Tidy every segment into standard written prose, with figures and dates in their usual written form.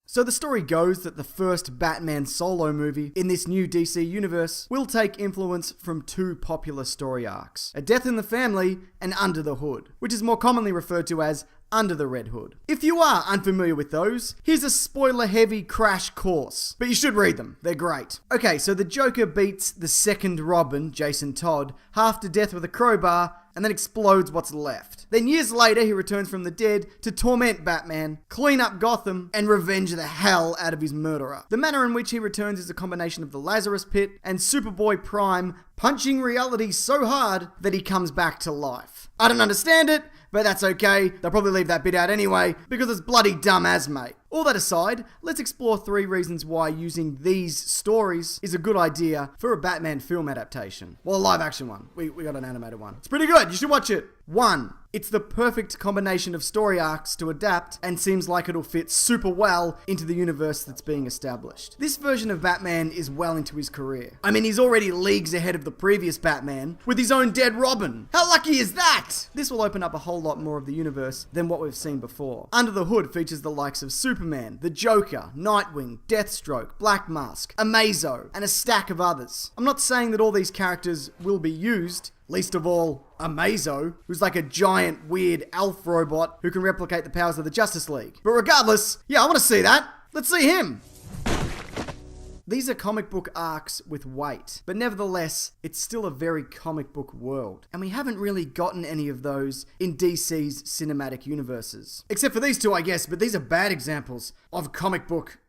So the story goes that the first Batman solo movie in this new DC universe will take influence from two popular story arcs, A Death in the Family and Under the Hood, which is more commonly referred to as Under the Red Hood. If you are unfamiliar with those, here's a spoiler-heavy crash course, but you should read them, they're great. Okay, so the Joker beats the second Robin, Jason Todd, half to death with a crowbar, and then explodes what's left. Then years later, he returns from the dead to torment Batman, clean up Gotham, and revenge the hell out of his murderer. The manner in which he returns is a combination of the Lazarus Pit and Superboy Prime punching reality so hard that he comes back to life. I don't understand it, but that's okay. They'll probably leave that bit out anyway, because it's bloody dumb as, mate. All that aside, let's explore 3 reasons why using these stories is a good idea for a Batman film adaptation. Well, a live action one. We got an animated one. It's pretty good. You should watch it. 1. It's the perfect combination of story arcs to adapt and seems like it'll fit super well into the universe that's being established. This version of Batman is well into his career. I mean, he's already leagues ahead of the previous Batman with his own dead Robin. How lucky is that? This will open up a whole lot more of the universe than what we've seen before. Under the Hood features the likes of Superman, the Joker, Nightwing, Deathstroke, Black Mask, Amazo, and a stack of others. I'm not saying that all these characters will be used, least of all, Amazo, who's like a giant, weird elf robot who can replicate the powers of the Justice League. But regardless, yeah, I want to see that. Let's see him. These are comic book arcs with weight, but nevertheless, it's still a very comic book world. And we haven't really gotten any of those in DC's cinematic universes. Except for these two, I guess, but these are bad examples of comic book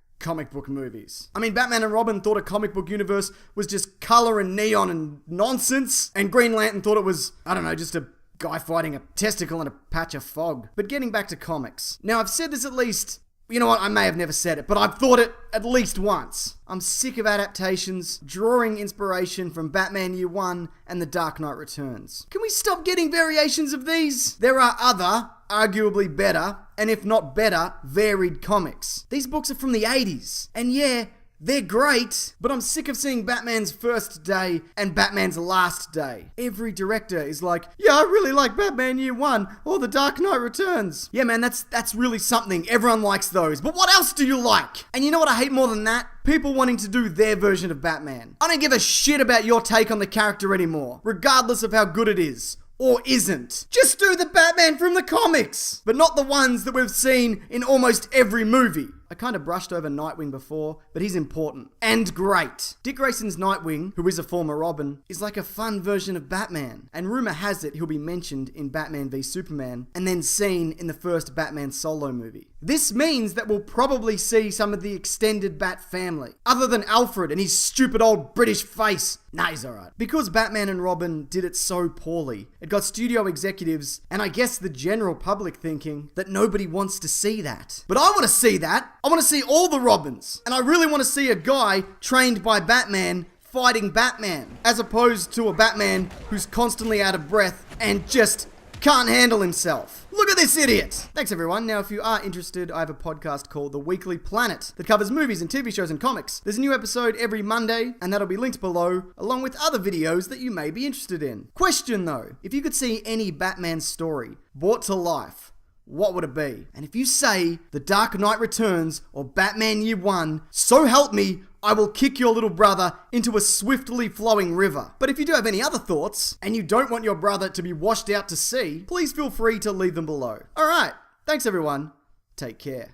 movies. I mean, Batman and Robin thought a comic book universe was just color and neon and nonsense, and Green Lantern thought it was, I don't know, just a guy fighting a testicle in a patch of fog. But getting back to comics. Now, I've said this at least, you know what, I may have never said it, but I've thought it at least once. I'm sick of adaptations drawing inspiration from Batman Year One and The Dark Knight Returns. Can we stop getting variations of these? There are other, arguably better, and if not better, varied comics. These books are from the 80s, and yeah, they're great, but I'm sick of seeing Batman's first day and Batman's last day. Every director is like, yeah, I really like Batman Year One or The Dark Knight Returns. Yeah, man, that's really something. Everyone likes those. But what else do you like? And you know what I hate more than that? People wanting to do their version of Batman. I don't give a shit about your take on the character anymore, regardless of how good it is. Or isn't. Just do the Batman from the comics, but not the ones that we've seen in almost every movie. I kind of brushed over Nightwing before, but he's important. And great. Dick Grayson's Nightwing, who is a former Robin, is like a fun version of Batman. And rumor has it he'll be mentioned in Batman v Superman, and then seen in the first Batman solo movie. This means that we'll probably see some of the extended Bat family, other than Alfred and his stupid old British face. Nah, he's alright. Because Batman and Robin did it so poorly, it got studio executives, and I guess the general public thinking that nobody wants to see that. But I want to see that. I want to see all the Robins. And I really want to see a guy trained by Batman fighting Batman, as opposed to a Batman who's constantly out of breath and just can't handle himself. Look at this idiot! Thanks everyone. Now if you are interested, I have a podcast called The Weekly Planet that covers movies and TV shows and comics. There's a new episode every Monday, and that'll be linked below, along with other videos that you may be interested in. Question though, if you could see any Batman story brought to life, what would it be? And if you say The Dark Knight Returns or Batman Year One, so help me, I will kick your little brother into a swiftly flowing river. But if you do have any other thoughts, and you don't want your brother to be washed out to sea, please feel free to leave them below. Alright, thanks everyone. Take care.